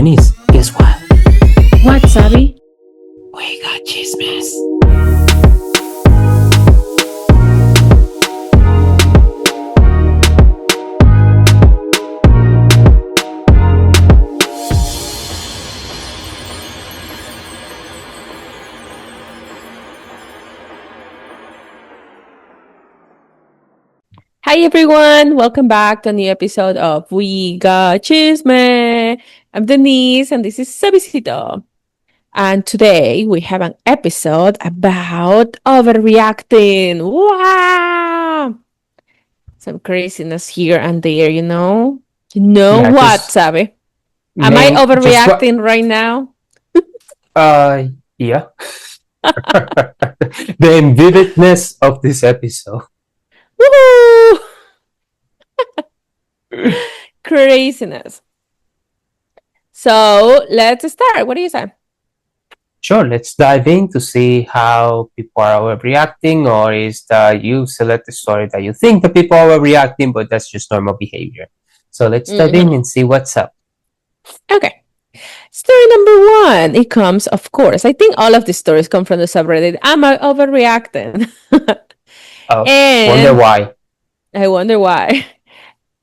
Denise, guess what? What, Abby? We got chismes. Hi, everyone. Welcome back to a new episode of We Got Chisme. I'm Denise, and this is Cafecito. And today we have an episode about overreacting. Wow! Some craziness here and there, you know? You know Yeah, what, just Sabi? Am I name just what? overreacting right now? Yeah. The vividness of this episode. Woohoo! Craziness. So let's start. What do you say? Sure, let's dive in to see how people are overreacting, or is that you select the story that you think the people are overreacting, but that's just normal behavior. So let's dive in and see what's up. Okay. Story number one. It comes, of course. I think all of the stories come from the subreddit. Am I overreacting? Oh, wonder And why. I wonder why.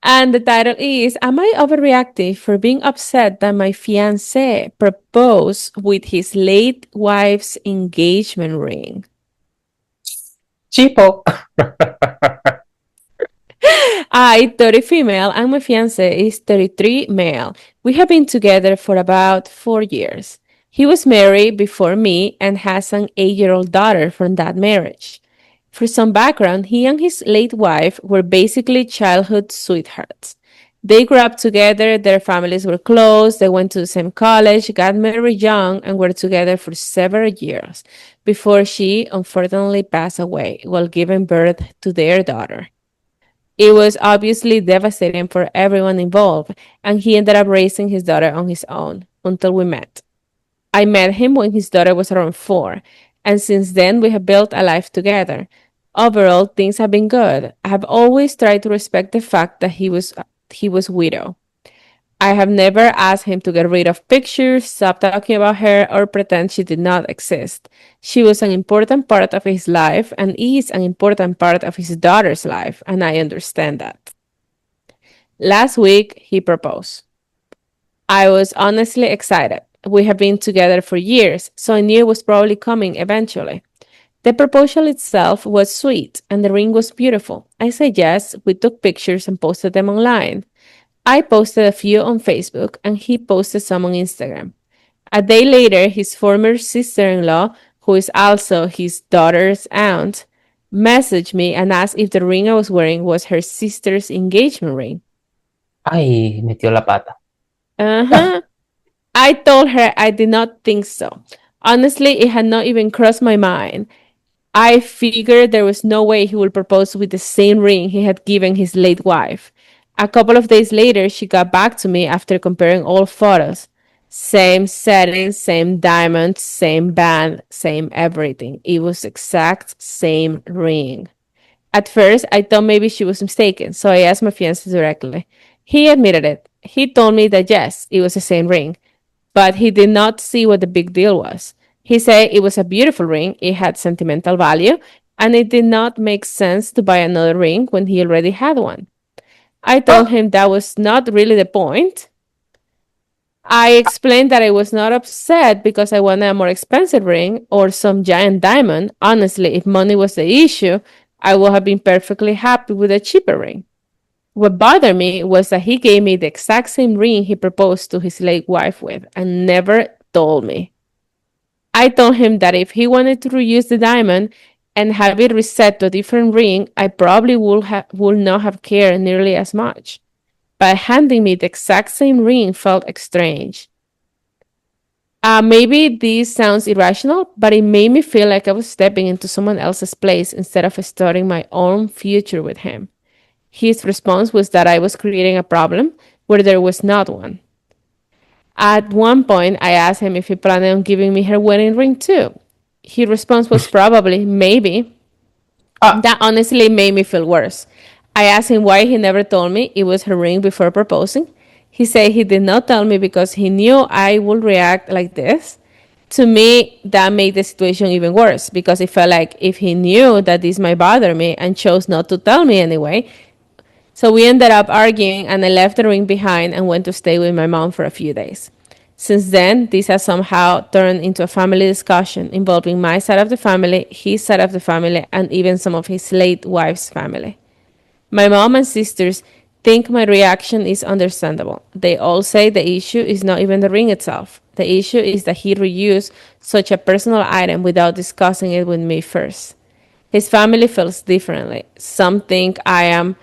And the title is Am I overreacting for being upset that my fiancé proposed with his late wife's engagement ring? Cheapo. I, 30 female, and my fiancé is 33 male. We have been together for about 4 years. He was married before me and has an 8-year-old daughter from that marriage. For some background, he and his late wife were basically childhood sweethearts. They grew up together, their families were close, they went to the same college, got married young, and were together for several years before she unfortunately passed away while giving birth to their daughter. It was obviously devastating for everyone involved, and he ended up raising his daughter on his own until we met. I met him when his daughter was around 4, and since then we have built a life together. Overall, things have been good. I have always tried to respect the fact that he was widow. I have never asked him to get rid of pictures, stop talking about her, or pretend she did not exist. She was an important part of his life and is an important part of his daughter's life, and I understand that. Last week, he proposed. I was honestly excited. We have been together for years, so I knew it was probably coming eventually. The proposal itself was sweet, and the ring was beautiful. I said yes, we took pictures and posted them online. I posted a few on Facebook, and he posted some on Instagram. A day later, his former sister in law, who is also his daughter's aunt, messaged me and asked if the ring I was wearing was her sister's engagement ring. Ay, metió la pata. Uh-huh. I told her I did not think so. Honestly, it had not even crossed my mind. I figured there was no way he would propose with the same ring he had given his late wife. A couple of days later, she got back to me after comparing all photos. Same setting, same diamond, same band, same everything. It was exact same ring. At first, I thought maybe she was mistaken, so I asked my fiancé directly. He admitted it. He told me that yes, it was the same ring, but he did not see what the big deal was. He said it was a beautiful ring, it had sentimental value, and it did not make sense to buy another ring when he already had one. I told him that was not really the point. I explained that I was not upset because I wanted a more expensive ring or some giant diamond. Honestly, if money was the issue, I would have been perfectly happy with a cheaper ring. What bothered me was that he gave me the exact same ring he proposed to his late wife with and never told me. I told him that if he wanted to reuse the diamond and have it reset to a different ring, I probably would not have cared nearly as much. But handing me the exact same ring felt strange. Maybe this sounds irrational, but it made me feel like I was stepping into someone else's place instead of starting my own future with him. His response was that I was creating a problem where there was not one. At one point, I asked him if he planned on giving me her wedding ring too. His response was probably, maybe. Ah, That honestly made me feel worse. I asked him why he never told me it was her ring before proposing. He said he did not tell me because he knew I would react like this. To me, that made the situation even worse because it felt like if he knew that this might bother me and chose not to tell me anyway. So we ended up arguing, and I left the ring behind and went to stay with my mom for a few days. Since then, this has somehow turned into a family discussion involving my side of the family, his side of the family, and even some of his late wife's family. My mom and sisters think my reaction is understandable. They all say the issue is not even the ring itself. The issue is that he reused such a personal item without discussing it with me first. His family feels differently. Some think I am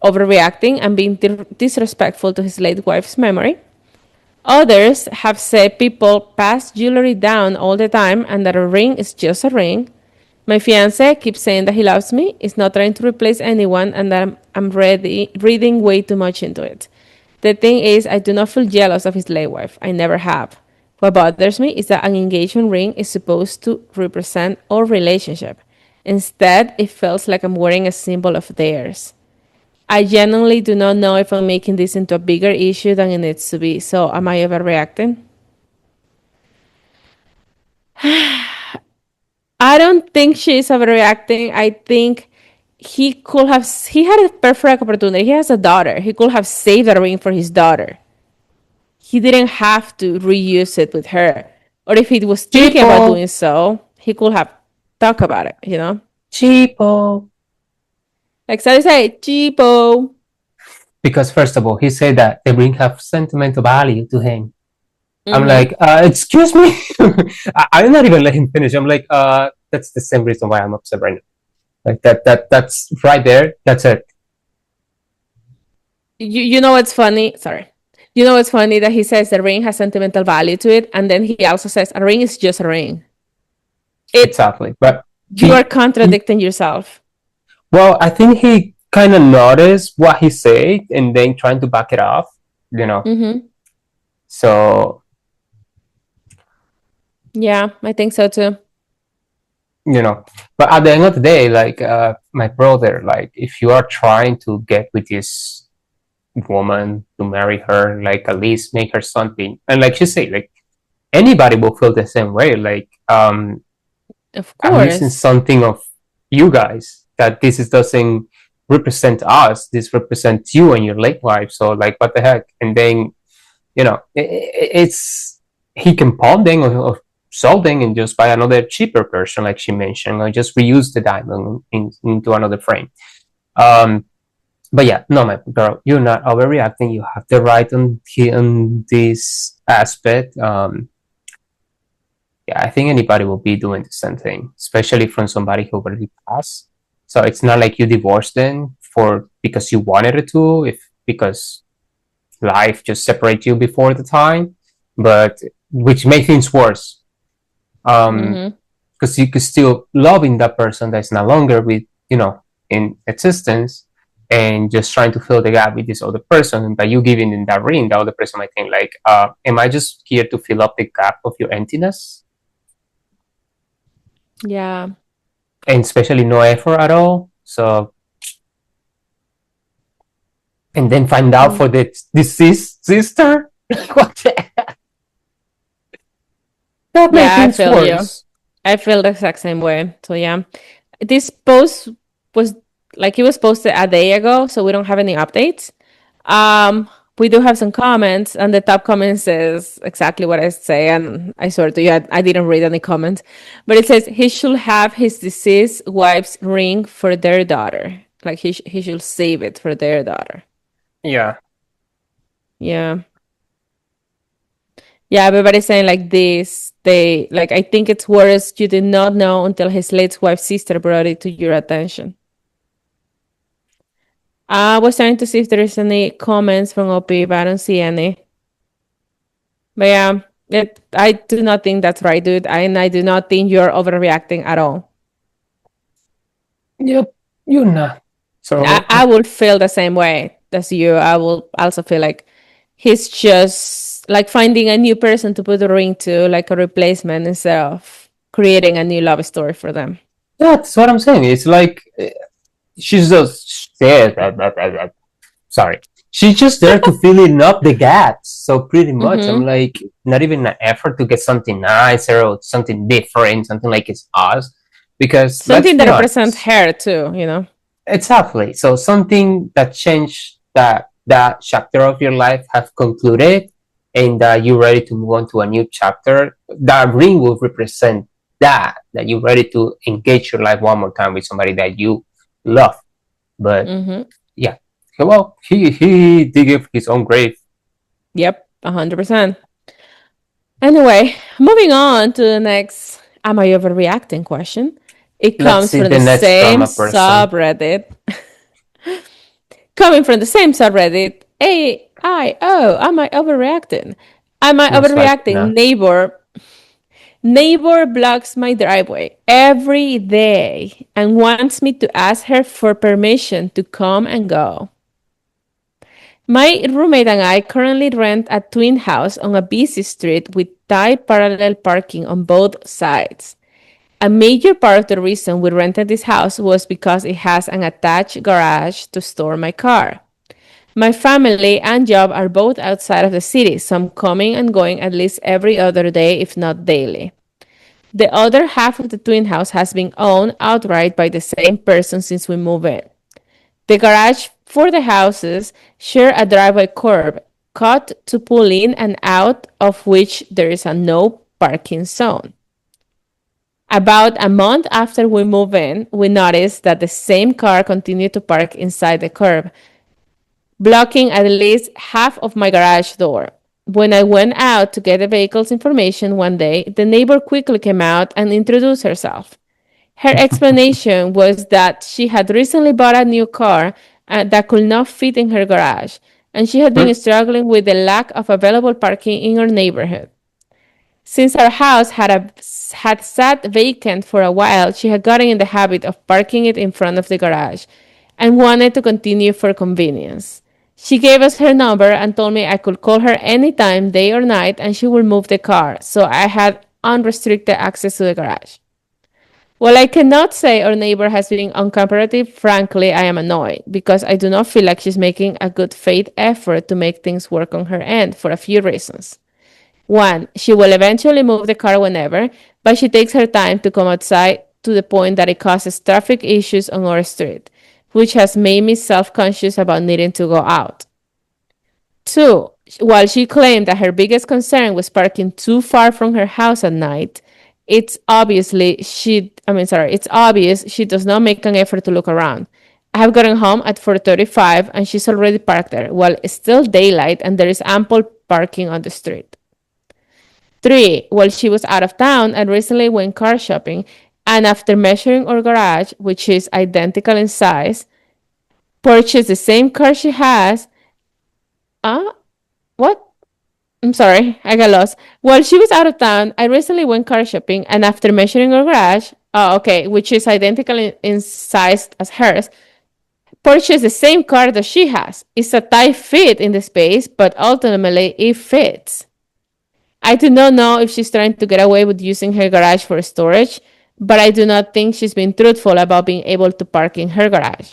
overreacting and being disrespectful to his late wife's memory. Others have said people pass jewelry down all the time and that a ring is just a ring. My fiance keeps saying that he loves me, is not trying to replace anyone, and that I'm reading way too much into it. The thing is, I do not feel jealous of his late wife. I never have. What bothers me is that an engagement ring is supposed to represent our relationship. Instead, it feels like I'm wearing a symbol of theirs. I genuinely do not know if I'm making this into a bigger issue than it needs to be. So, am I overreacting? I don't think she's overreacting. I think he had a perfect opportunity. He has a daughter. He could have saved the ring for his daughter. He didn't have to reuse it with her. Or if he was thinking Cheapo, about doing so, he could have talked about it, you know? cheapo. Like so say, cheapo. Because first of all, he said that the ring have sentimental value to him. I'm Mm-hmm. like, excuse me. I'm not even letting him finish. I'm like, that's the same reason why I'm upset right now. Like that's right there. That's it. You know what's funny? Sorry. You know what's funny that he says the ring has sentimental value to it, and then he also says a ring is just a ring. It Exactly. But You are he contradicting yourself. well, I think he kind of noticed what he said and then trying to back it off. You know. Mm-hmm. So Yeah, I think so too. you know, but at the end of the day, like my brother, like if you are trying to get with this woman to marry her, like at least make her something, and like you say, like anybody will feel the same way. Like Of I'm missing course. something of you guys that this is, doesn't represent us. This represents you and your late wife. So like, what the heck? And then it's he can pawn them or sell them and just buy another cheaper version, like she mentioned, or just reuse the diamond into another frame. Um, but yeah, no, my girl, you're not overreacting. You have the right on this aspect. Yeah, I think anybody will be doing the same thing, especially from somebody who already passed. So it's not like you divorced them for because you wanted it to, if because life just separates you before the time, but which makes things worse. Mm-hmm. Because you could still loving that person that's no longer with in existence, and just trying to fill the gap with this other person. And by you giving in that ring, the other person might think like, "Am I just here to fill up the gap of your emptiness?" Yeah. And especially no effort at all. So and then find out Mm. for the deceased sister. What that makes Yeah, I things feel you. worse. I feel the exact same way. So yeah. This post was like it was posted a day ago, so we don't have any updates. Um, we do have some comments, and the top comment says exactly what I say, and I swear to you, I didn't read any comments, but it says he should have his deceased wife's ring for their daughter. Like he should save it for their daughter. Yeah. Yeah. Yeah, everybody's saying like this. They like I think it's worse you did not know until his late wife's sister brought it to your attention. I was trying to see if there is any comments from OP, but I don't see any. But yeah, I do not think that's right, dude. And I do not think you're overreacting at all. Yep. You're not. So I would feel the same way as you. I will also feel like he's just like finding a new person to put a ring to, like a replacement, instead of creating a new love story for them. that's what I'm saying. It's like she's just said sorry. She's just there to filling up the gaps. So pretty much, I'm Mm-hmm. like, not even an effort to get something nicer or something different, something like it's us. Because let's Something that be represents honest, her too, you know. exactly. So something that changed that chapter of your life have concluded, and you're ready to move on to a new chapter. That ring will represent that you're ready to engage your life one more time with somebody that you love. But Mm-hmm. yeah, well, he dig his own grave. Yep, 100%. Anyway, moving on to the next "Am I overreacting?" question. It Let's comes see from the the next same drama person. subreddit. Coming from the same subreddit. Am I overreacting? Am I Most likely overreacting? not. Neighbor blocks my driveway every day and wants me to ask her for permission to come and go. My roommate and I currently rent a twin house on a busy street with tight parallel parking on both sides. A major part of the reason we rented this house was because it has an attached garage to store my car. My family and job are both outside of the city, so I'm coming and going at least every other day, if not daily. The other half of the twin house has been owned outright by the same person since we moved in. The garage for the houses share a driveway curb cut to pull in and out of which there is a no parking zone. About a month after we moved in, we noticed that the same car continued to park inside the curb, blocking at least half of my garage door. When I went out to get the vehicle's information one day, the neighbor quickly came out and introduced herself. Her explanation was that she had recently bought a new car that could not fit in her garage, and she had been Hmm? struggling with the lack of available parking in her neighborhood. Since our house had sat vacant for a while, she had gotten in the habit of parking it in front of the garage and wanted to continue for convenience. She gave us her number and told me I could call her anytime, day or night, and she would move the car, so I had unrestricted access to the garage. While I cannot say our neighbor has been uncooperative, frankly, I am annoyed because I do not feel like she's making a good faith effort to make things work on her end for a few reasons. One, she will eventually move the car whenever, but she takes her time to come outside to the point that it causes traffic issues on our street, which has made me self conscious about needing to go out. Two, while she claimed that her biggest concern was parking too far from her house at night, it's obvious she does not make an effort to look around. I have gotten home at 4:35 and she's already parked there while it's still daylight and there is ample parking on the street. Three, while she was out of town and recently went car shopping, and after measuring our garage, which is identical in size, purchased the same car she has. What? I'm sorry, I got lost. While she was out of town, I recently went car shopping, and after measuring her garage, which is identical in size as hers, purchased the same car that she has. It's a tight fit in the space, but ultimately it fits. I do not know if she's trying to get away with using her garage for storage, but I do not think she's been truthful about being able to park in her garage.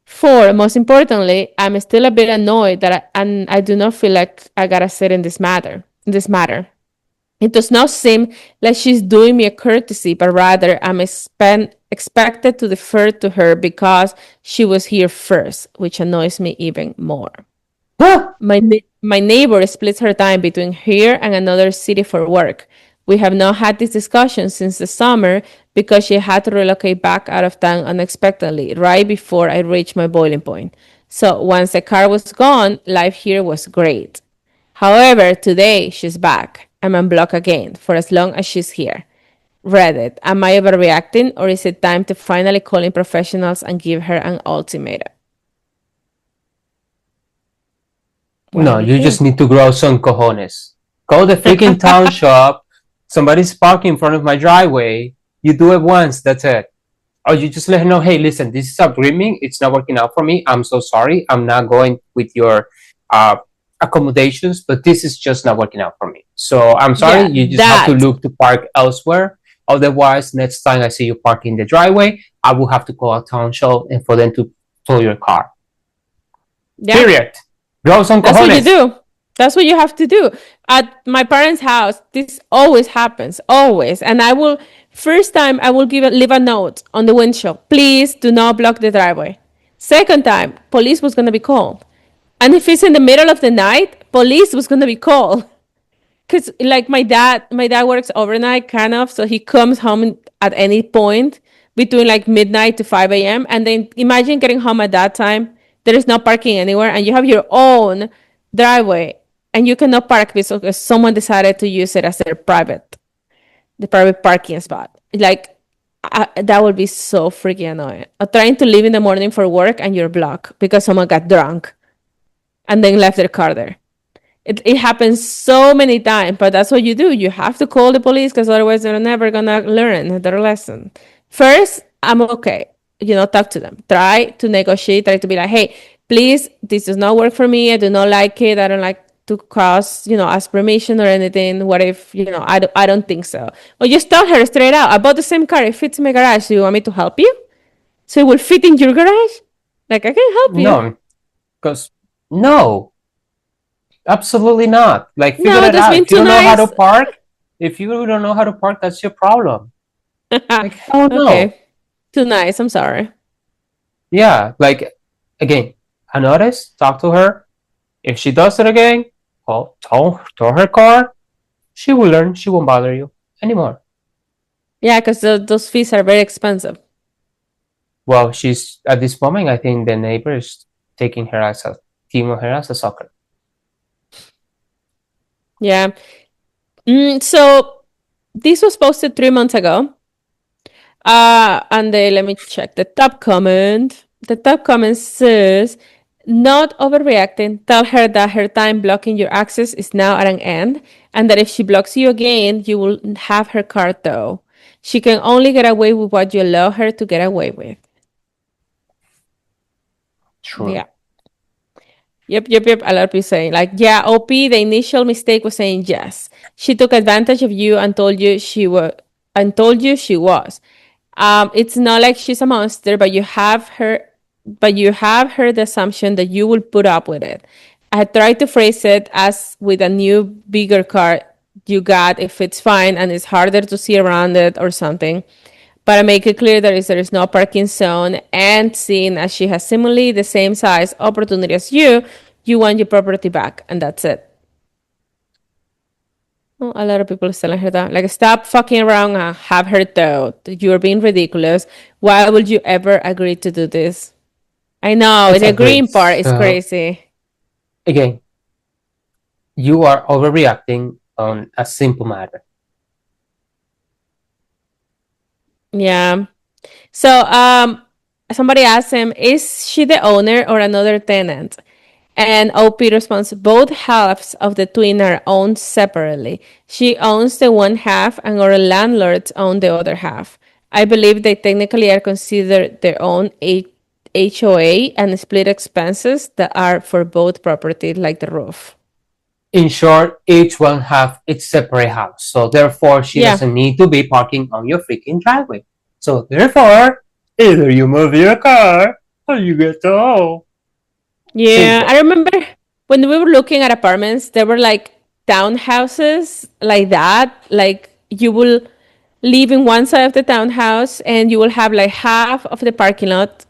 Four, most importantly, I'm still a bit annoyed and I do not feel like I gotta sit in this matter. It does not seem like she's doing me a courtesy, but rather expected to defer to her because she was here first, which annoys me even more. Huh? My neighbor splits her time between here and another city for work. We have not had this discussion since the summer because she had to relocate back out of town unexpectedly right before I reached my boiling point. So once the car was gone, life here was great. However, today she's back. I'm unblocked again for as long as she's here. Reddit, am I overreacting or is it time to finally call in professionals and give her an ultimatum? What do No, we you just think? need to grow some cojones. Go to the freaking town shop. Somebody's parking in front of my driveway. You do it once. That's it. Or you just let her know, hey, listen, this is agreement. It's not working out for me. I'm so sorry. I'm not going with your uh, accommodations, but this is just not working out for me. So I'm sorry. Yeah, You just have to that. look to park elsewhere. Otherwise, next time I see you parking in the driveway, I will have to call a town shop and for them to tow your car. Yeah. Period. Grow some That's what you cojones. do. That's what you have to do. At my parents' house, this always happens, always. And I will, first time, I will leave a note on the windshield. Please do not block the driveway. Second time, police was going to be called. And if it's in the middle of the night, police was going to be called. Because like my dad works overnight kind of, so he comes home at any point between like midnight to 5 a.m. And then imagine getting home at that time. There is no parking anywhere, and you have your own driveway, and you cannot park because someone decided to use it as the private parking spot. Like that would be so freaking annoying. Trying to leave in the morning for work and you're blocked because someone got drunk and then left their car there. It happens so many times, but that's what you do. You have to call the police because otherwise they're never gonna learn their lesson. First, I'm okay. Talk to them. Try to negotiate. Try to be like, hey, please, this does not work for me. I do not like it. I don't like to cause, ask permission or anything. What if, I don't think so. Or just tell her straight out. I bought the same car. It fits in my garage. Do you want me to help you? So it will fit in your garage? Like, I can help you. No, because no, absolutely not. Like, figure No, it just out. being If you too don't know how to nice. park, if you don't know how to park, that's your problem. Like, hell no. Okay. Too nice. I'm sorry. Yeah, like, again, I noticed, talk to her. If she does it again, well, tow her car. She will learn. She won't bother you anymore. Yeah, because those fees are very expensive. Well, she's at this moment. I think the neighbor is taking her as a team of her as a soccer. Yeah. So this was posted 3 months ago. And let me check the top comment. The top comment says, not overreacting. Tell her that her time blocking your access is now at an end, and that if she blocks you again, you will have her car towed. She can only get away with what you allow her to get away with. True. Yeah. Yep. A lot of people saying like, yeah, OP. The initial mistake was saying yes. She took advantage of you and told you she was. It's not like she's a monster, but you have heard the assumption that you will put up with it. I tried to phrase it as with a new, bigger car you got, if it's fine and it's harder to see around it or something. But I make it clear that if there is no parking zone, and seeing as she has similarly the same size opportunity as you want your property back, and that's it. Well, a lot of people are telling her that. Like, stop fucking around and have her towed. You're being ridiculous. Why would you ever agree to do this? I know, the Exactly. green part is So crazy. again, you are overreacting on a simple matter. Yeah. So, somebody asked him, is she the owner or another tenant? And OP responds, both halves of the twin are owned separately. She owns the one half, and our landlords own the other half. I believe they technically are considered their own HOA and split expenses that are for both properties, like the roof. In short, each one have its separate house. So therefore, she Yeah. doesn't need to be parking on your freaking driveway. So therefore, either you move your car or you get to home. Yeah. Simple. I remember when we were looking at apartments, there were like townhouses like that. Like, you will live in one side of the townhouse and you will have like half of the parking lot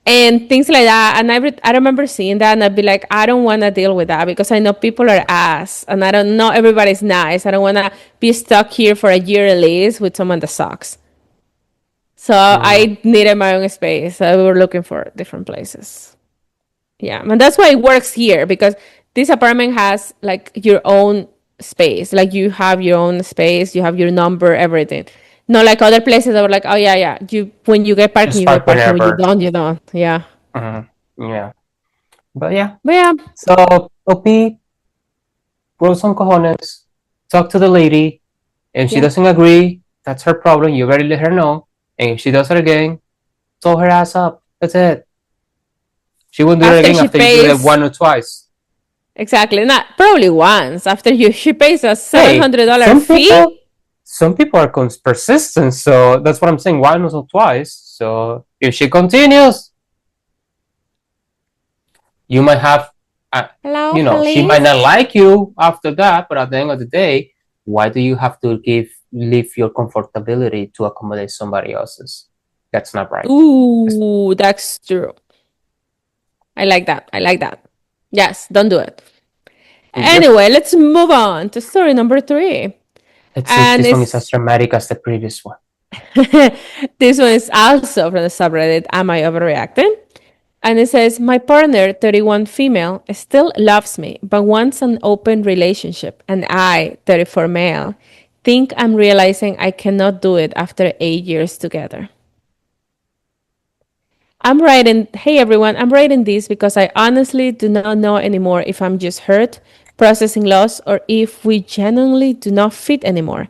and things like that. And I remember seeing that, and I'd be like, I don't want to deal with that because I know people are ass, and I don't know everybody's nice. I don't want to be stuck here for a year at least with someone that sucks. So Mm. I needed my own space. So we were looking for different places. Yeah, and that's why it works here, because this apartment has like your own space. Like, you have your own space, you have your number, everything. Not like other places that were like, oh yeah, you, when you get parking, Just you get park parking. When you whenever. don't, you don't. Yeah. Yeah. But yeah. But yeah. So OP, grow some cojones. Talk to the lady. If she Yeah. doesn't agree, that's her problem. You better let her know. And if she does it again, throw her ass up. That's it. She won't do it After again she after you do it pays, one or twice. exactly, not probably once. After she pays a seven Hey, hundred dollar fee. some people are persistent, so that's what I'm saying. Once or twice. So if she continues, You might have, uh, Hello, she might police. not like you after that, but at the end of the day, why do you have to leave your comfortability to accommodate somebody else's? That's not right. Ooh, that's true. I like that. I like that. Yes, don't do it. Yep. Anyway, let's move on to story number three. Let's see if And this one is as it's dramatic as the previous one. this one is also from the subreddit Am I Overreacting? And it says, my partner, 31 female, still loves me, but wants an open relationship. And I, 34 male, think I'm realizing I cannot do it after 8 years together. Hey everyone, I'm writing this because I honestly do not know anymore if I'm just hurt, processing loss, or if we genuinely do not fit anymore.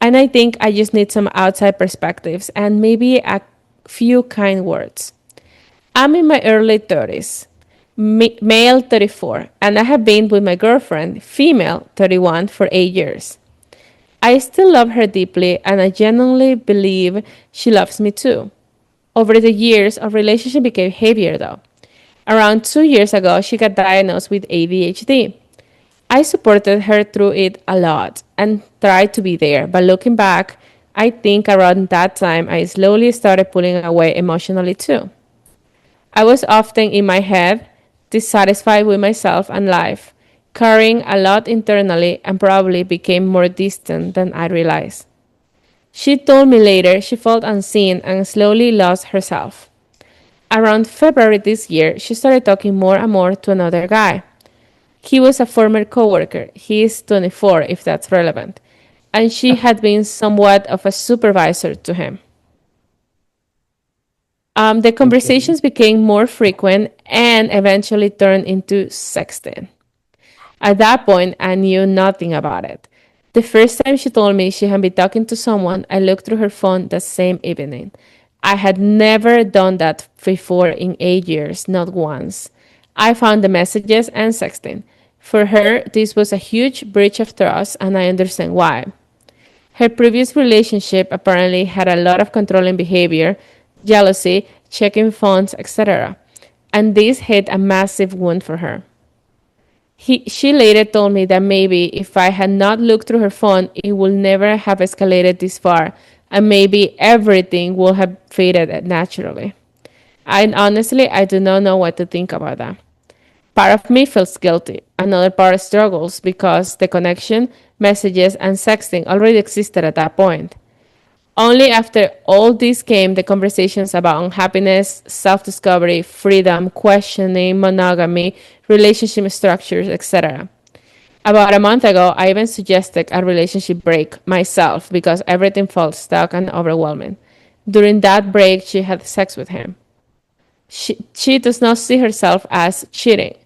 And I think I just need some outside perspectives and maybe a few kind words. I'm in my early 30s, male 34, and I have been with my girlfriend, female 31, for 8 years. I still love her deeply, and I genuinely believe she loves me too. Over the years, our relationship became heavier though. Around 2 years ago, she got diagnosed with ADHD. I supported her through it a lot and tried to be there, but looking back, I think around that time I slowly started pulling away emotionally too. I was often in my head, dissatisfied with myself and life, carrying a lot internally and probably became more distant than I realized. She told me later she felt unseen and slowly lost herself. Around February this year, she started talking more and more to another guy. He was a former coworker. He is 24, if that's relevant. And she had been somewhat of a supervisor to him. The Okay. conversations became more frequent and eventually turned into sexting. At that point, I knew nothing about it. The first time she told me she had been talking to someone, I looked through her phone that same evening. I had never done that before in 8 years, not once. I found the messages and sexting. For her, this was a huge breach of trust, and I understand why. Her previous relationship apparently had a lot of controlling behavior, jealousy, checking phones, etc. And this hit a massive wound for her. She later told me that maybe if I had not looked through her phone, it would never have escalated this far, and maybe everything would have faded naturally. And honestly, I do not know what to think about that. Part of me feels guilty. Another part struggles because the connection, messages, and sexting already existed at that point. Only after all this came the conversations about unhappiness, self discovery, freedom, questioning, monogamy, relationship structures, etc. About a month ago, I even suggested a relationship break myself because everything felt stuck and overwhelming. During that break, she had sex with him. She does not see herself as cheating.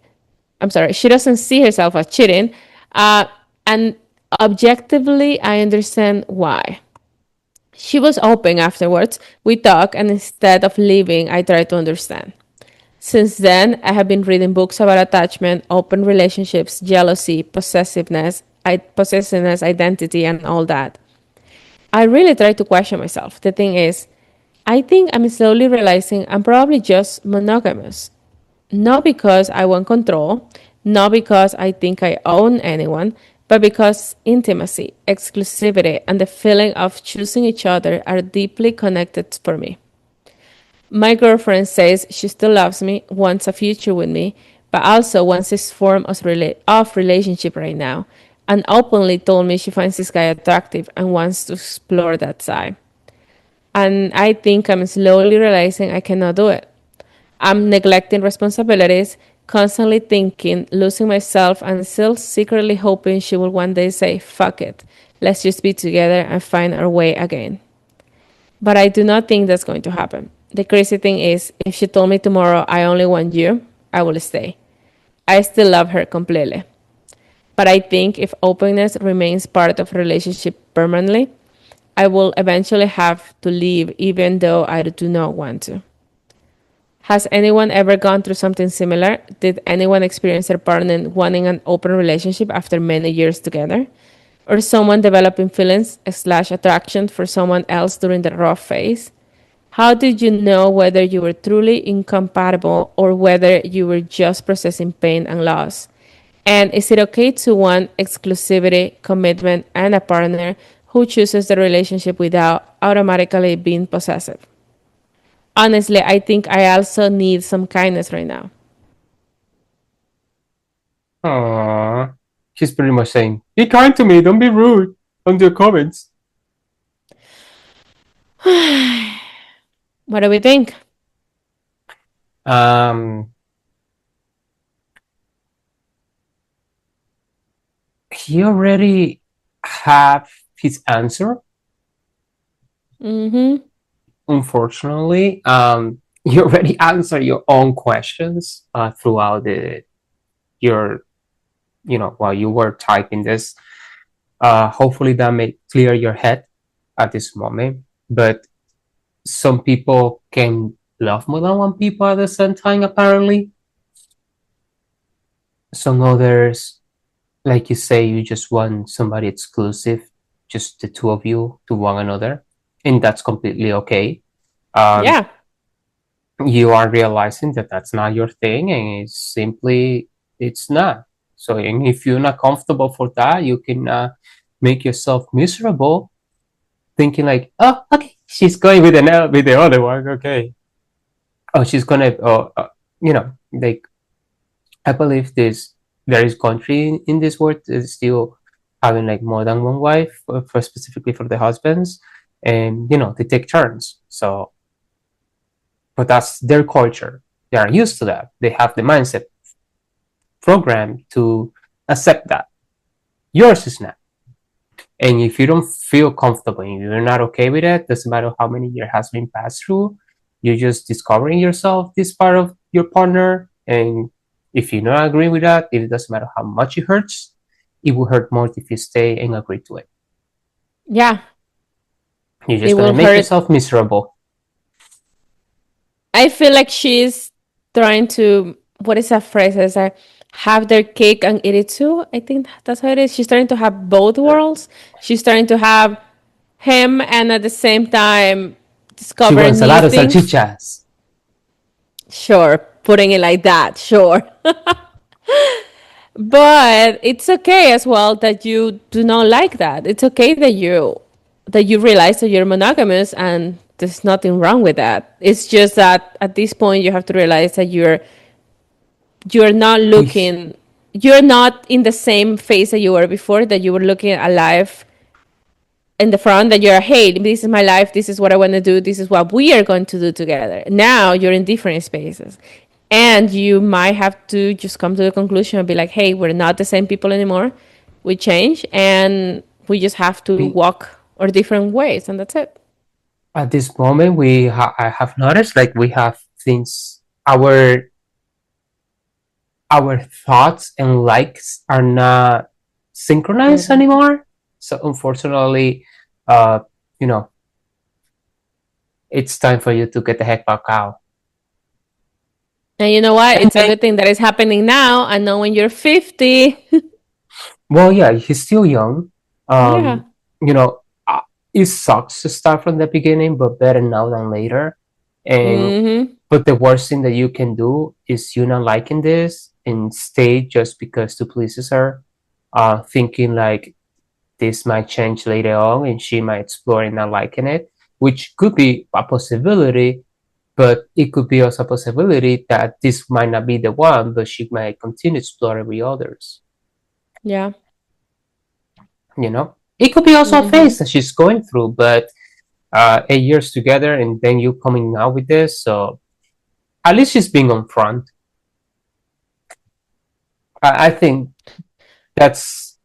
I'm sorry, she doesn't see herself as cheating. Uh, and objectively, I understand why. She was open afterwards. We talked, and instead of leaving, I tried to understand. Since then, I have been reading books about attachment, open relationships, jealousy, possessiveness, identity, and all that. I really try to question myself. The thing is, I think I'm slowly realizing I'm probably just monogamous. Not because I want control, not because I think I own anyone, but because intimacy, exclusivity, and the feeling of choosing each other are deeply connected for me. My girlfriend says she still loves me, wants a future with me, but also wants this form of relationship right now, and openly told me she finds this guy attractive and wants to explore that side. And I think I'm slowly realizing I cannot do it. I'm neglecting responsibilities, constantly thinking, losing myself, and still secretly hoping she will one day say, fuck it, let's just be together and find our way again. But I do not think that's going to happen. The crazy thing is, if she told me tomorrow, I only want you, I will stay. I still love her completely. But I think if openness remains part of a relationship permanently, I will eventually have to leave even though I do not want to. Has anyone ever gone through something similar? Did anyone experience their partner wanting an open relationship after many years together? Or someone developing feelings slash attraction for someone else during the rough phase? How did you know whether you were truly incompatible or whether you were just processing pain and loss? And is it okay to want exclusivity, commitment, and a partner who chooses the relationship without automatically being possessive? Honestly, I think I also need some kindness right now. Aww. She's pretty much saying, "Be kind to me. Don't be rude on your comments." What do we think? Um, he already have his answer. Mm-hmm. Unfortunately, you already answered your own questions throughout your while you were typing this. Hopefully, that may clear your head at this moment. But some people can love more than one people at the same time. Apparently, some others, like you say, you just want somebody exclusive, just the two of you to one another, and that's completely okay. Um, Yeah. you are realizing that that's not your thing, and it's not. So, and if you're not comfortable for that, you can make yourself miserable, thinking like, oh, okay, she's going with with the other one, okay. Oh, she's gonna, like I believe this there is country in this world is still having like more than one wife for specifically for the husbands, and they take turns. So, but that's their culture. They are used to that. They have the mindset programmed to accept that. Yours is not. And if you don't feel comfortable and you're not okay with it, doesn't matter how many years has been passed through, you're just discovering yourself this part of your partner. And if you don't agree with that, it doesn't matter how much it hurts, it will hurt more if you stay and agree to it. Yeah. You're It just gonna will make hurt. yourself miserable. I feel like she's trying to, what is that phrase? It's like, have their cake and eat it too. I think that's how it is. She's trying to have both worlds. She's trying to have him and at the same time She discover wants a new lot of things. salchichas. Sure, putting it like that, sure. But it's okay as well that you do not like that. It's okay that you realize that you're monogamous and there's nothing wrong with that. It's just that at this point you have to realize that you're not We looking you're not in the same phase that you were before, that you were looking at life in the front, that you're, hey, this is my life, this is what I want to do, this is what we are going to do together. Now you're in different spaces, and you might have to just come to the conclusion and be like, hey, we're not the same people anymore, we change, and we just have to we walk our different ways, and that's it. at this moment I have noticed like we have things our thoughts and likes are not synchronized Mhm. anymore. So unfortunately, uh, you know, it's time for you to get the heck back out. And you know what, And it's a good thing that it's happening now and not when you're 50. well, yeah, he's still young. Yeah. Um, you know, it sucks to start from the beginning, but better now than later. And Hmm. but the worst thing that you can do is you not liking this and stay just because to pleases her, thinking like this might change later on and she might explore and not liking it, which could be a possibility, but it could be also a possibility that this might not be the one, but she might continue exploring with others. Yeah. It could be also a Hmm. phase that she's going through, but 8 years together and then you coming out with this, so at least she's being upfront. I think that's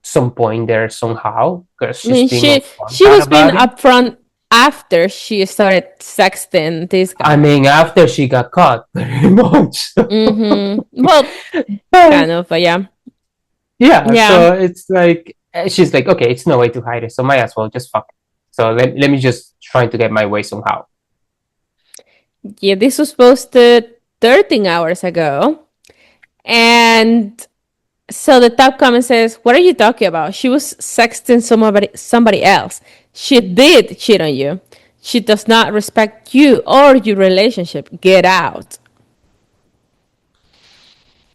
some point there somehow because I she's mean, being upfront she was being about it. upfront after she started sexting this I guy. mean, after she got caught, very much. Well, But kind of, but yeah. yeah, Yeah. so it's like she's like, okay, it's no way to hide it, so might as well just fuck it. So let me just try to get my way somehow. Yeah, this was posted 13 hours ago. And so the top comment says, what are you talking about? She was sexting somebody else. She did cheat on you. She does not respect you or your relationship. Get out.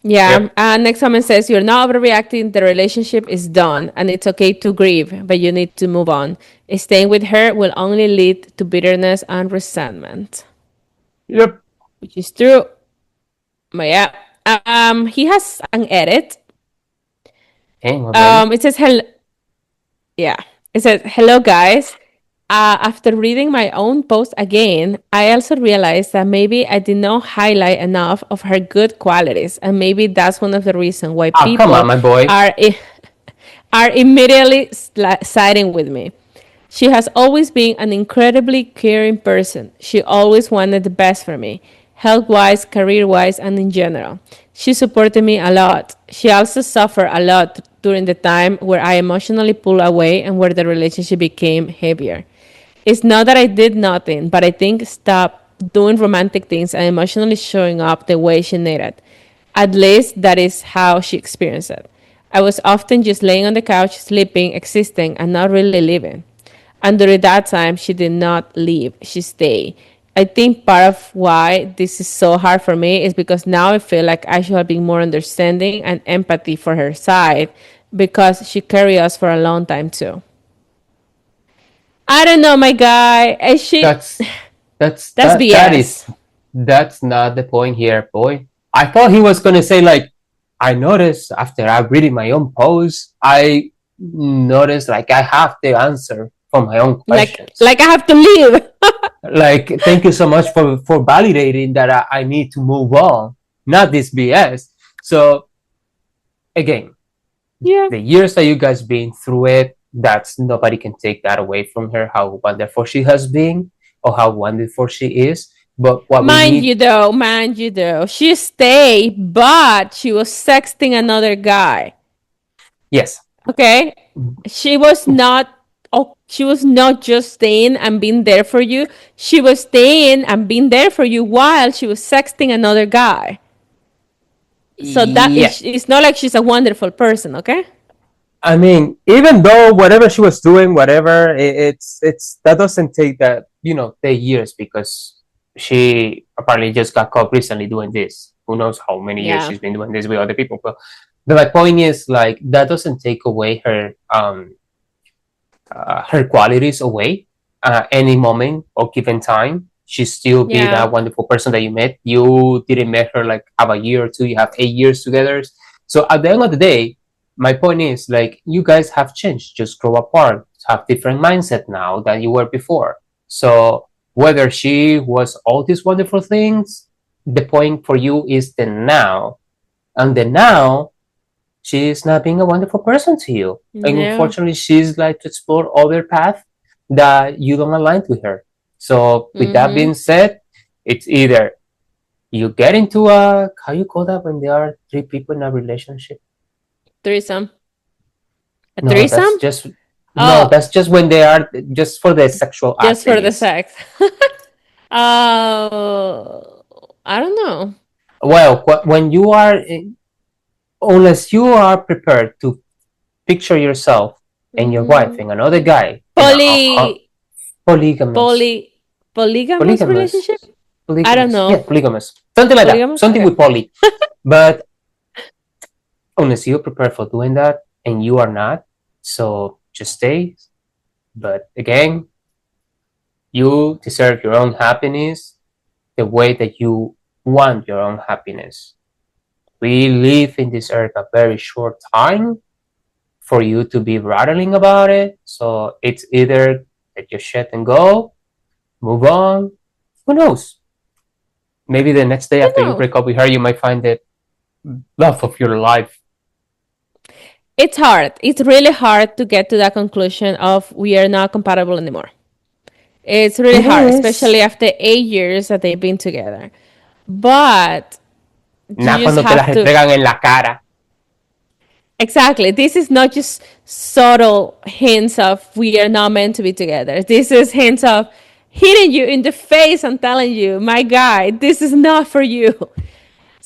Yeah. Yep. Next comment says you're not overreacting. The relationship is done, and it's okay to grieve, but you need to move on. Staying with her will only lead to bitterness and resentment, Yep. which is true. But yeah, he has an edit. Hey, already. It says hello. Yeah, it says hello, guys. After reading my own post again, I also realized that maybe I did not highlight enough of her good qualities, and maybe that's one of the reasons why Oh, come on, people my boy. are are immediately siding with me. She has always been an incredibly caring person. She always wanted the best for me, health wise, career wise, and in general. She supported me a lot. She also suffered a lot during the time where I emotionally pulled away and where the relationship became heavier. It's not that I did nothing, but I think stop doing romantic things and emotionally showing up the way she needed. At least that is how she experienced it. I was often just laying on the couch, sleeping, existing, and not really living. And during that time, she did not leave, she stayed. I think part of why this is so hard for me is because now I feel like I should have been more understanding and empathy for her side because she carried us for a long time too. I don't know, my guy. And she, That's that's that's that that is BS. that's not the point here, boy. I thought he was gonna say like, I noticed after I reading my own post, I noticed like I have the answer for my own questions. Like I have to leave. Like, thank you so much for validating that I need to move on, not this BS. So again, Yeah. the years that you guys been through it, that's nobody can take that away from her. How wonderful she has been, or how wonderful she is. But what we need, Mind you though, she stayed, but she was sexting another guy. yes, Okay? She was not she was not just staying and being there for you. She was staying and being there for you while she was sexting another guy. So that yeah. is it's not like she's a wonderful person, okay? I mean, even though whatever she was doing, whatever, it's that doesn't take that the years because she apparently just got caught recently doing this. Who knows how many years Yeah. she's been doing this with other people? But my point is like that doesn't take away her qualities away any moment or given time. She still be Yeah. that wonderful person that you met. You didn't met her like have a year or two. You have 8 years together. So at the end of the day, my point is like you guys have changed, just grow apart, have different mindset now than you were before. So whether she was all these wonderful things, the point for you is the now, and the now she's not being a wonderful person to you. And Yeah. unfortunately, she's like to explore other path that you don't align with her. So with that Mm-hmm. being said, it's either you get into a how you call that when there are three people in a relationship. Threesome. A No, that's threesome? just no, Oh, that's just when they are just for the sexual just act they for the use. sex. Oh, I don't know. Well, when you are, unless you are prepared to picture yourself and your wife Mm, and another guy in a poly, polygamous poly, polygamous relationship? polygamous I don't polygamous yeah know. polygamous something like that, Polygamous? something Okay. with poly. But unless you're prepared for doing that and you are not, so just stay. But again, you deserve your own happiness the way that you want your own happiness. We live in this earth a very short time for you to be rattling about it. So it's either let your shit and go, move on. Who knows? Maybe the next day I after you know. break up with her, you might find the love of your life. It's hard. It's really hard to get to that conclusion of we are not compatible anymore. It's really It hard, is. especially after 8 years that they've been together. But you Nada just cuando te la have to. restregan en la cara. Exactly. This is not just subtle hints of we are not meant to be together. This is hints of hitting you in the face and telling you, my guy, this is not for you.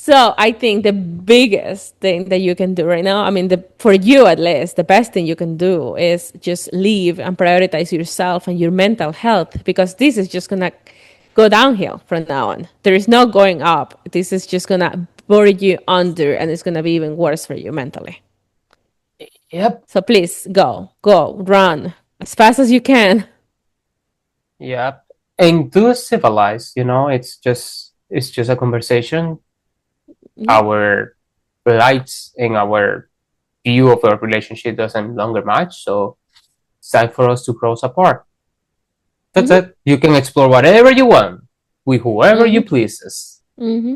So I think the biggest thing that you can do right now, I mean, for you at least, the best thing you can do is just leave and prioritize yourself and your mental health, because this is just gonna go downhill from now on. There is no going up. This is just gonna bury you under, and it's gonna be even worse for you mentally. Yep. So please go, run as fast as you can. Yep. And do civilize, it's just a conversation. Yeah. Our lights and our view of our relationship doesn't longer match, so it's time for us to cross apart. That's Mm-hmm. it. You can explore whatever you want with whoever you Mm-hmm. pleases. Mm-hmm.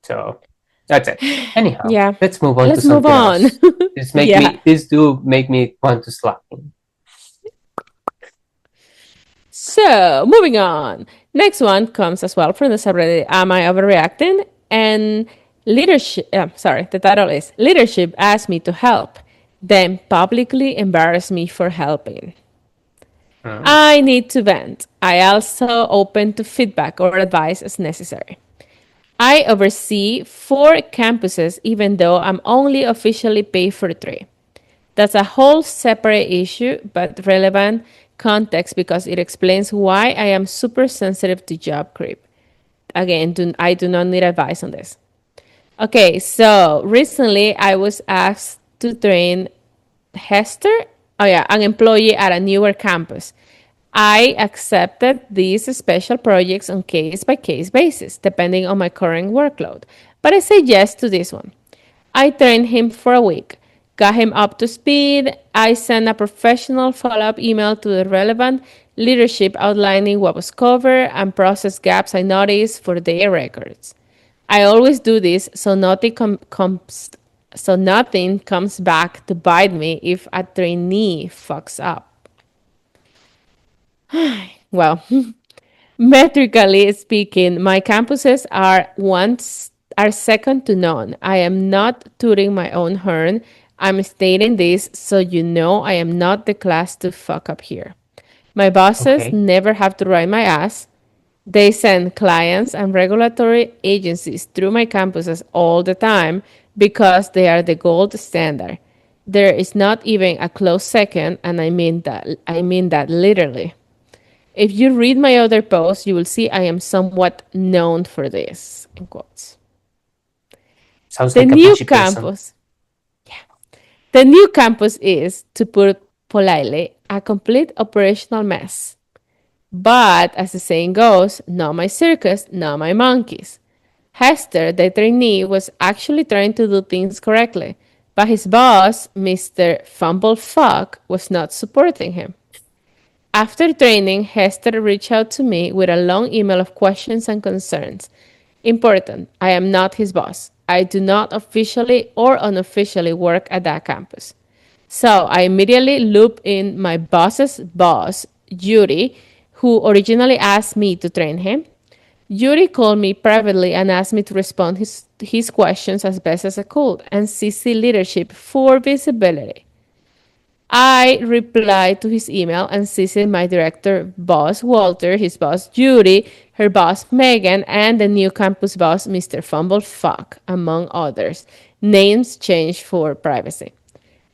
So that's it. Anyhow, Yeah. let's move on to Let's move something on. else. Yeah. This do make me want to slap him. So, moving on. Next one comes as well from the subreddit Am I Overreacting? And the title is Leadership Asked Me to Help, then publicly embarrassed me for helping. Hmm. I need to vent. I also open to feedback or advice as necessary. I oversee 4 campuses even though I'm only officially paid for 3. That's a whole separate issue, but relevant context because it explains why I am super sensitive to job creep. Again, I do not need advice on this. Okay, so recently I was asked to train Hester, an employee at a newer campus. I accepted these special projects on case by case basis, depending on my current workload. But I said yes to this one. I trained him for a week, got him up to speed. I sent a professional follow up email to the relevant leadership outlining what was covered and process gaps I noticed for their records. I always do this so nothing comes back to bite me if a trainee fucks up. Well, metrically speaking, my campuses are second to none. I am not tooting my own horn. I'm stating this so you know I am not the class to fuck up here. My bosses Okay. never have to ride my ass. They send clients and regulatory agencies through my campuses all the time because they are the gold standard. There is not even a close second, and I mean that literally. If you read my other posts, you will see I am somewhat known for this. In quotes. Sounds The like a new bitchy person. campus. The new campus is, to put it politely, a complete operational mess. But as the saying goes, not my circus, not my monkeys. Hester, the trainee, was actually trying to do things correctly, but his boss, Mr. Fumblefuck, was not supporting him. After training, Hester reached out to me with a long email of questions and concerns. Important, I am not his boss. I do not officially or unofficially work at that campus. So I immediately loop in my boss's boss, Yuri, who originally asked me to train him. Yuri called me privately and asked me to respond his questions as best as I could and CC leadership for visibility. I replied to his email and CC'd my director boss, Walter, his boss, Judy, her boss, Megan, and the new campus boss, Mr. Fumblefuck, among others. Names changed for privacy.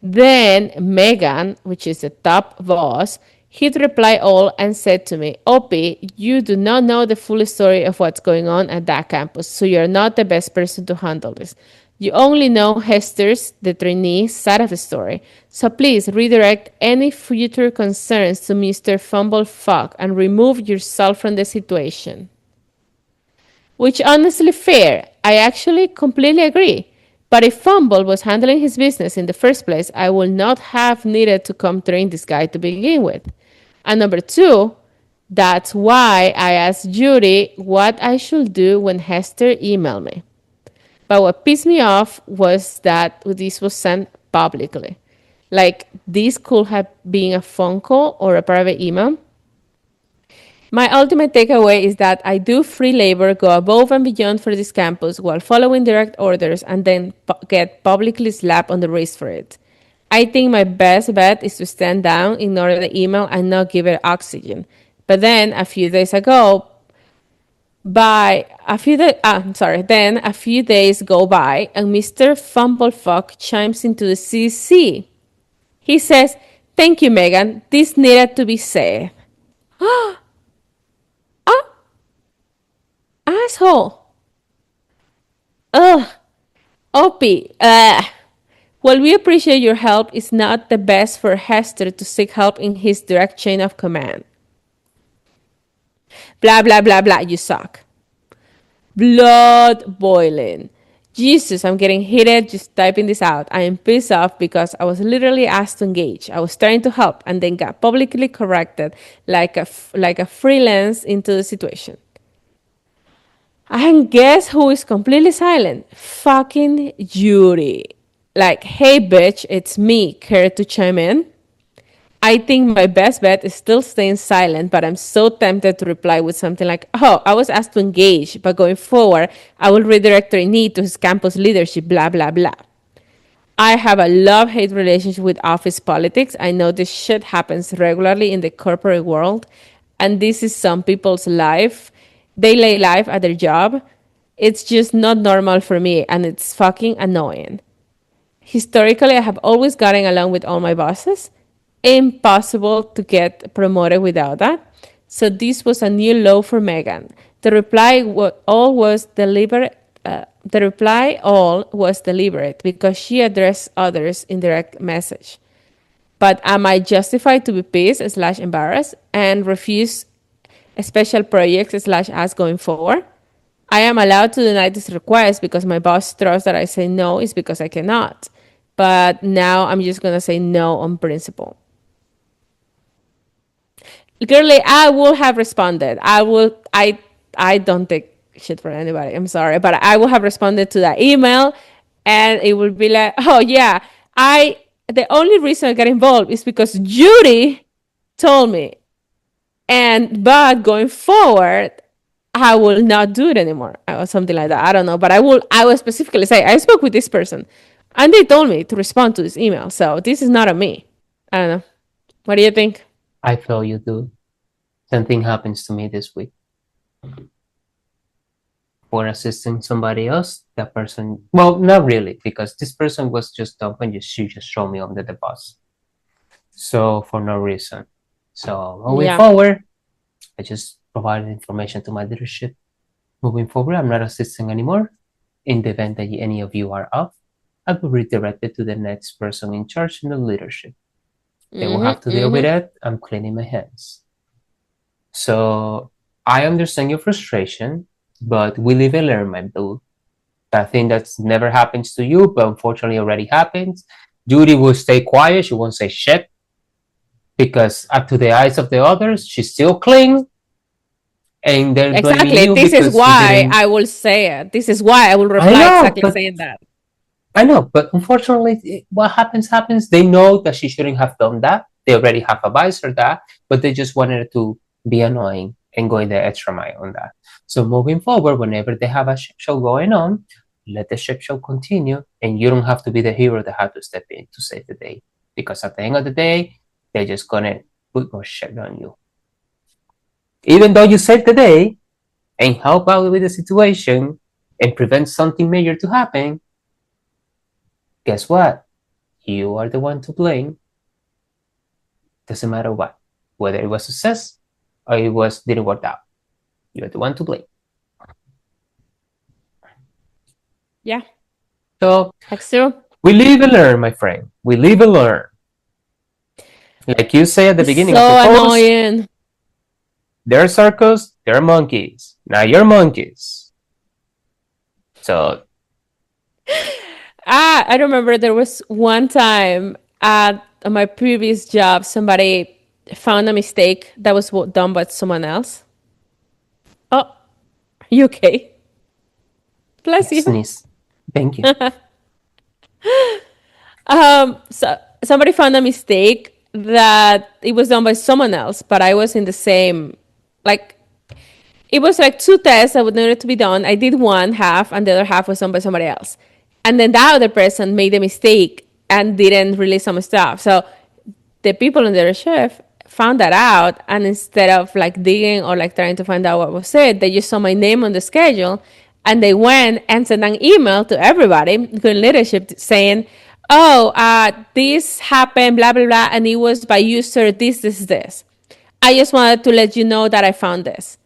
Then Megan, which is the top boss, he'd reply all and said to me, Opie, you do not know the full story of what's going on at that campus, so you're not the best person to handle this. You only know Hester's, the trainee, side of the story. So please redirect any future concerns to Mr. Fumblefuck and remove yourself from the situation. Which honestly fair. I actually completely agree. But if Fumble was handling his business in the first place, I would not have needed to come train this guy to begin with. And number 2, that's why I asked Judy what I should do when Hester emailed me. But what pissed me off was that this was sent publicly. Like, this could have been a phone call or a private email. My ultimate takeaway is that I do free labor, go above and beyond for this campus while following direct orders, and then get publicly slapped on the wrist for it. I think my best bet is to stand down, ignore the email, and not give it oxygen. But then, a few days ago, By a few days, I'm sorry. Then a few days go by, and Mr. Fumblefuck chimes into the CC. He says, "Thank you, Megan. This needed to be said." Ah, asshole. Ugh. Opie. While we appreciate your help, it's not the best for Hester to seek help in his direct chain of command. Blah, blah, blah, blah. You suck. Blood boiling. Jesus, I'm getting heated just typing this out. I am pissed off because I was literally asked to engage. I was trying to help and then got publicly corrected like a freelance into the situation. And guess who is completely silent? Fucking Judy. Like, hey bitch, it's me. Care to chime in? I think my best bet is still staying silent, but I'm so tempted to reply with something like, "Oh, I was asked to engage, but going forward, I will redirect their need to his campus leadership, blah, blah, blah." I have a love hate relationship with office politics. I know this shit happens regularly in the corporate world, and this is some people's life, daily life at their job. It's just not normal for me, and it's fucking annoying. Historically, I have always gotten along with all my bosses. Impossible to get promoted without that. So this was a new low for Megan. The reply all was deliberate. The reply all was deliberate because she addressed others in direct message. But am I justified to be pissed slash embarrassed and refuse special projects slash ask going forward? I am allowed to deny this request because my boss trusts that I say no is because I cannot. But now I'm just gonna say no on principle. Girly, I will have responded. I don't take shit for anybody. I'm sorry. But I will have responded to that email and it will be like, oh yeah, the only reason I got involved is because Judy told me. But going forward, I will not do it anymore or something like that. I don't know. But I will specifically say, I spoke with this person and they told me to respond to this email. So this is not on me. I don't know. What do you think? I feel you do. Something happens to me this week. For assisting somebody else, that person, well, not really, because this person was just dumb and she just threw me under the bus. So, for no reason. So, moving Yeah. forward, I just provided information to my leadership. Moving forward, I'm not assisting anymore. In the event that any of you are off, I will redirect it to the next person in charge in the leadership. They will have to deal with it. I'm cleaning my hands. So I understand your frustration, but we live and learn, my boo. I think that's never happens to you, but unfortunately already happens. Judy will stay quiet. She won't say shit because up to the eyes of the others, she's still clean. And they're blaming Exactly. you This is because you why didn't. I will say it. This is why I will I reply know, exactly but saying that. I know, but unfortunately, what happens. They know that she shouldn't have done that. They already have advised her that, but they just wanted to be annoying and going the extra mile on that. So moving forward, whenever they have a ship show going on, let the ship show continue, and you don't have to be the hero that had to step in to save the day. Because at the end of the day, they're just gonna put more shit on you. Even though you saved the day and help out with the situation and prevent something major to happen, guess what? You are the one to blame. Doesn't matter what, whether it was success or it was didn't work out. You're the one to blame. Yeah, So that's true. we live and learn, my friend. We live and learn. Like you say at the It's beginning of the so post, annoying. they're circus, they're monkeys. Now you're monkeys. So I remember there was one time at my previous job, somebody found a mistake that was done by someone else. Oh, you okay? Bless yes, you. niece. Thank you. So somebody found a mistake that it was done by someone else, but I was in the same, like, it was like two tests that would needed to be done. I did one half, and the other half was done by somebody else. And then that other person made a mistake and didn't release some stuff. So the people in their shift found that out, and instead of like digging or like trying to find out what was said, they just saw my name on the schedule, and they went and sent an email to everybody, including leadership, saying, "Oh, this happened, blah blah blah, and it was by user this. I just wanted to let you know that I found this."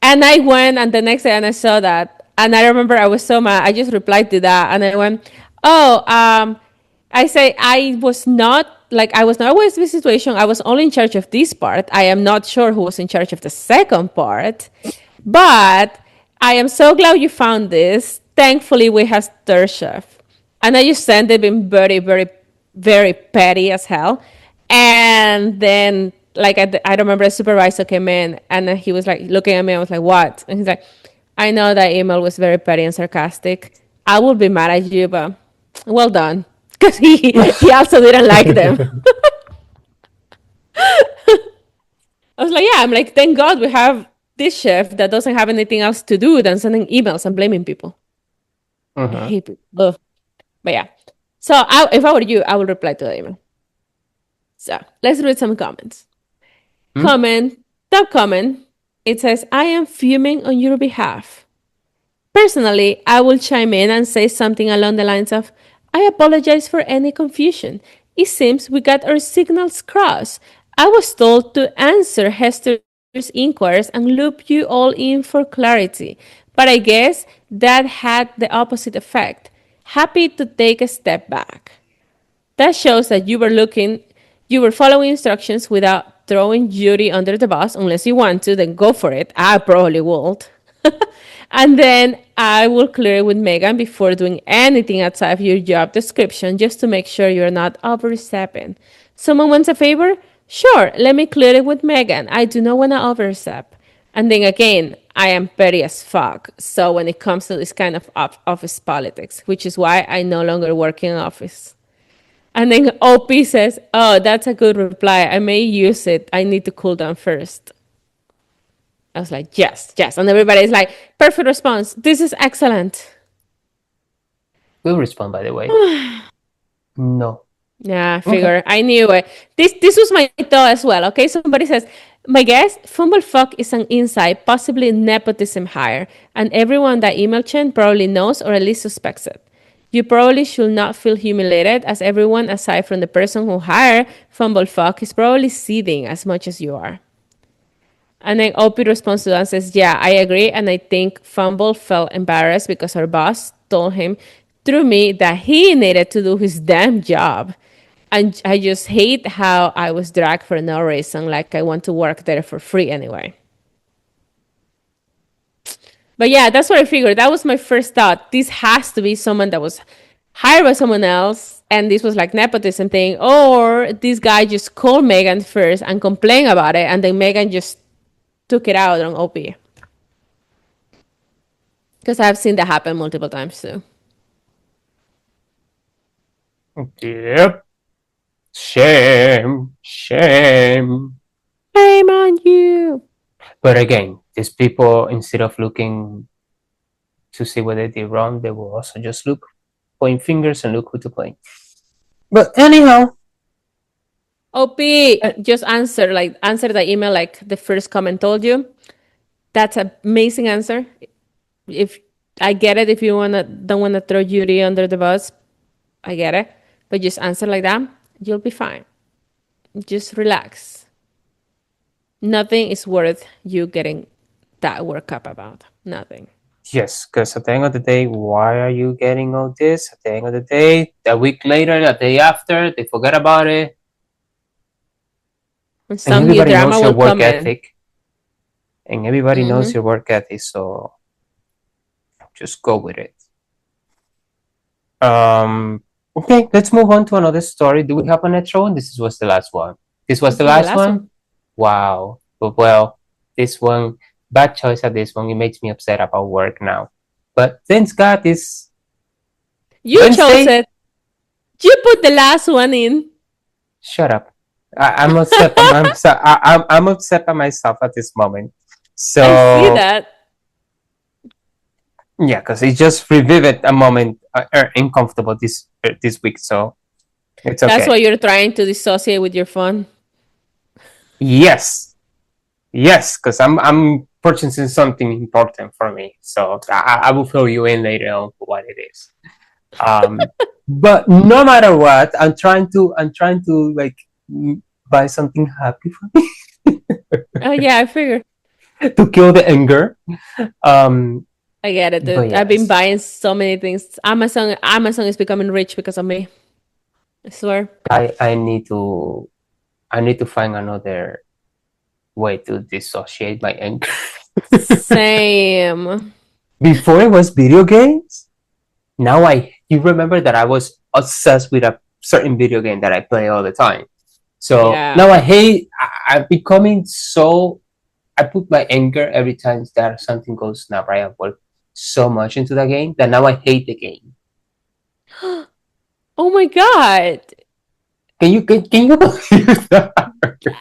And I went, and the next day, and I saw that, and I remember I was so mad. I just replied to that, and I went, "Oh, I say I was not like I was not always in this situation. I was only in charge of this part. I am not sure who was in charge of the second part, but I am so glad you found this. Thankfully, we have third chef." And I just sent it in very, very, very petty as hell. And then, like, I remember a supervisor came in and he was like looking at me. I was like, "What?" And he's like, "I know that email was very petty and sarcastic. I will be mad at you, but well done." Because he also didn't like them. I was like, "Yeah," I'm like, "Thank God we have this chef that doesn't have anything else to do than sending emails and blaming people." I Mm-hmm. hate people. Ugh. But yeah. So if I were you, I would reply to the email. So let's read some comments. Hmm? Comment, top comment. It says, "I am fuming on your behalf. Personally, I will chime in and say something along the lines of, I apologize for any confusion. It seems we got our signals crossed. I was told to answer Hester's inquiries and loop you all in for clarity. But I guess that had the opposite effect. Happy to take a step back. That shows that you were following instructions without throwing Judy under the bus. Unless you want to, then go for it. I probably would." And then I will clear it with Megan before doing anything outside of your job description just to make sure you're not overstepping. Someone wants a favor? Sure, let me clear it with Megan. I do not want to overstep. And then again, I am petty as fuck. So when it comes to this kind of office politics, which is why I no longer work in office. And then OP says, "Oh, that's a good reply. I may use it. I need to cool down first." I was like, "Yes, yes." And everybody's like, "Perfect response. This is excellent." We'll respond, by the way. No. Yeah, I Okay. figure. I knew it. This was my thought as well. Okay, somebody says, "My guess, Fumblefuck is an inside, possibly nepotism hire, and everyone that email chain probably knows or at least suspects it. You probably should not feel humiliated, as everyone aside from the person who hired Fumblefuck is probably seething as much as you are." And then OP responds to that and says, "Yeah, I agree. And I think Fumble felt embarrassed because our boss told him through me that he needed to do his damn job. And I just hate how I was dragged for no reason. Like I want to work there for free anyway." But yeah, that's what I figured. That was my first thought. This has to be someone that was hired by someone else. And this was like nepotism thing. Or this guy just called Megan first and complained about it. And then Megan just took it out on OP. Because I've seen that happen multiple times too. Yep. Shame. Shame. Shame on you. But again, these people, instead of looking to see what they did wrong, they will also just look, point fingers, and look who to blame. But anyhow, OP, just answer the email like the first comment told you. That's an amazing answer. If I get it, if you don't wanna throw Yuri under the bus, I get it. But just answer like that, you'll be fine. Just relax. Nothing is worth you getting that work up about. Nothing. yes, because at the end of the day, why are you getting all this? At the end of the day, a week later, a day after, they forget about it. And And some new everybody drama knows your will work come in. ethic. And everybody knows Mm-hmm. your work ethic, so just go with it. Okay, let's move on to another story. Do we have an extra one? This was the last one. This was This the was the last last one? one. Wow. But well, this one, bad choice at this one. It makes me upset about work now. But thanks God, it's You chose Wednesday. it. You put the last one in. Shut up. I'm upset. I'm upset by myself at this moment. I see So that. yeah, because it just revived a moment uncomfortable this week. So it's That's okay. why you're trying to dissociate with your phone. Yes, yes, because I'm purchasing something important for me, so I will fill you in later on what it is. But no matter what, I'm trying to like buy something happy for me Oh yeah, I figure. to kill the anger. Um, I get it, but dude. I've been yes, buying so many things. Amazon is becoming rich because of me. I swear. I need to find another way to dissociate my anger. Same. Before it was video games. Now you remember that I was obsessed with a certain video game that I play all the time. So Yeah. now I'm becoming so, I put my anger every time that something goes not right. I work so much into the game that now I hate the game. Oh my god. Can you believe that?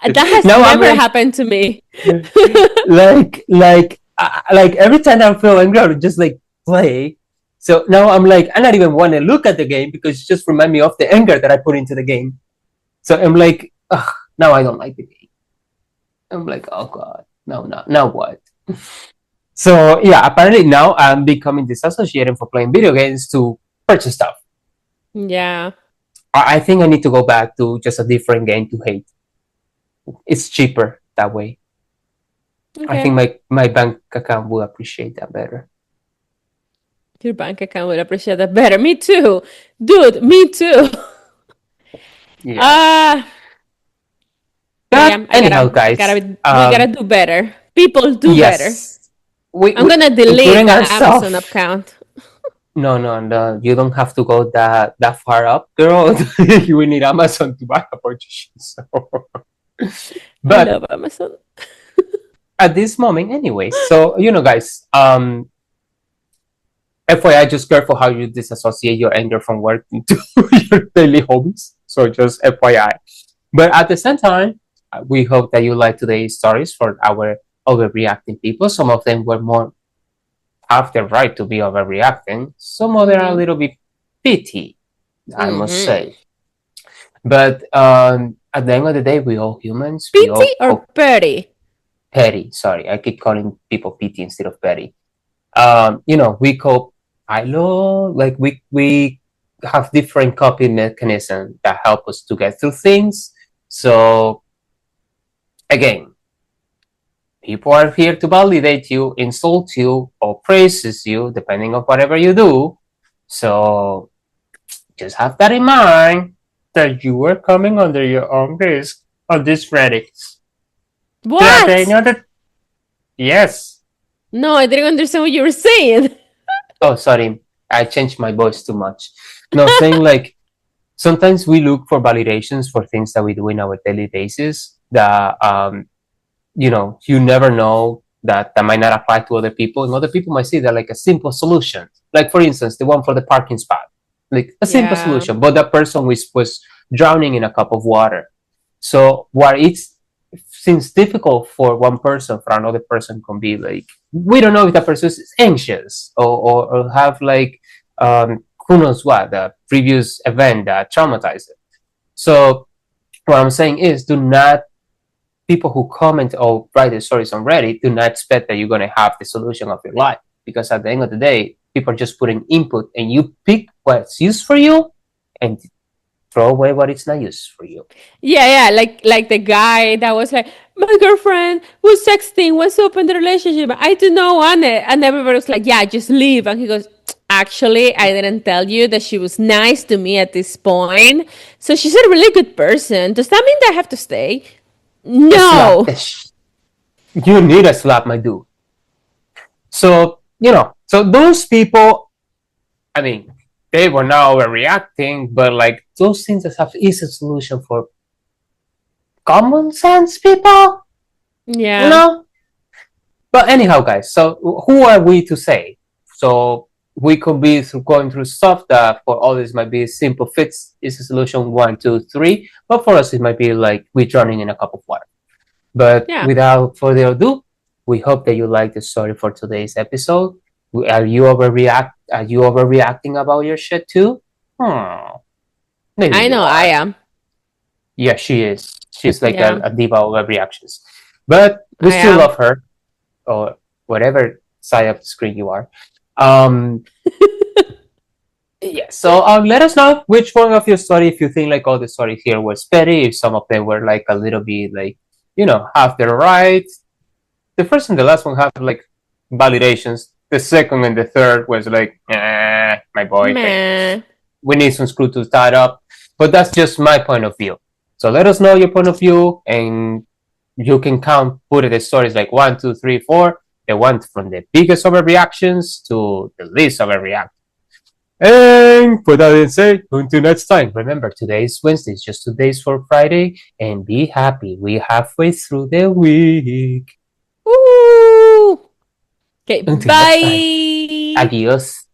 That has Now I'm never like happened to me. like every time I feel angry, I just like play. So now I'm like I not even want to look at the game because it just remind me of the anger that I put into the game. So I'm like, ugh, now I don't like the game. I'm like, oh god, no, no, now what? So yeah, apparently now I'm becoming disassociated for playing video games to purchase stuff. Yeah. I think I need to go back to just a different game to hate. It's cheaper that way. I think Okay. my bank account will appreciate that better. Your bank account would appreciate that better. Me too. Dude, me too. Yes. Uh but But yeah, anyhow, guys, we gotta do better. People do better. yes, we, I'm we gonna delete including the Amazon ourselves. account. No, no, no. You don't have to go that far up, girl. You will need Amazon to buy a purchase. So. I But love Amazon. at this moment, anyways. So guys. FYI, just careful how you disassociate your anger from work into your daily hobbies. So just FYI. But at the same time, we hope that you like today's stories for our overreacting people. Some of them were more have the right to be overreacting. Some of them are a Mm-hmm. little bit petty, I must Mm-hmm. say. But at the end of the day, we all humans. We Pity all or petty? petty. Sorry, I keep calling people petty instead of petty. We cope. I know, like we have different coping mechanisms that help us to get through things. So again, people are here to validate you, insult you, or praises you, depending on whatever you do. So just have that in mind that you are coming under your own risk on this Reddit. That they What? know that yes. No, I didn't understand what you were saying. Oh, sorry, I changed my voice too much. No, saying like sometimes we look for validations for things that we do in our daily basis that you never know that might not apply to other people, and other people might see that like a simple solution, like for instance the one for the parking spot, like a simple Yeah. solution, but that person was drowning in a cup of water. So what it seems difficult for one person, for another person can be like we don't know if that person is anxious or have like who knows what the previous event that traumatized it. So what I'm saying is, do not people who comment or write their stories on Reddit do not expect that you're going to have the solution of your life, because at the end of the day, people are just putting input, and you pick what's used for you and throw away what is not used for you. Yeah, yeah, like the guy that was like, my girlfriend was sexting, what's up in the relationship? I do not want it. And everybody was like, yeah, just leave. And he goes, actually, I didn't tell you that she was nice to me at this point. So she's a really good person. Does that mean that I have to stay? Slap No. the you need a slap, my dude. So those people, I mean, they were not overreacting, but like those things that have easy solution for common sense people, you Yeah. know? But anyhow, guys, so who are we to say? So we could be going through stuff that for others might be simple fix is a solution one, two, three, but for us it might be like we're drowning in a cup of water. But Yeah. without further ado, we hope that you like the story for today's episode. Are you overreacting about your shit too? Hmm. Maybe I you know I are. am. Yeah, she is. She's like Yeah, a diva of reactions. But we I still am. love her, or whatever side of the screen you are. Um, yeah, so let us know which one of your story, if you think like all the stories here was petty, if some of them were like a little bit like, have their rights. The first and the last one have like validations. The second and the third was like, my boy, like Meh. we need some screw to tie up. But that's just my point of view. So let us know your point of view, and you can put it the stories like 1, 2, 3, 4. The one from the biggest overreactions to the least overreact. And with that being said, until next time, remember today is Wednesday, it's just 2 days for Friday, and be happy. We're halfway through the week. Woo! Okay, Until next time, bye. adios.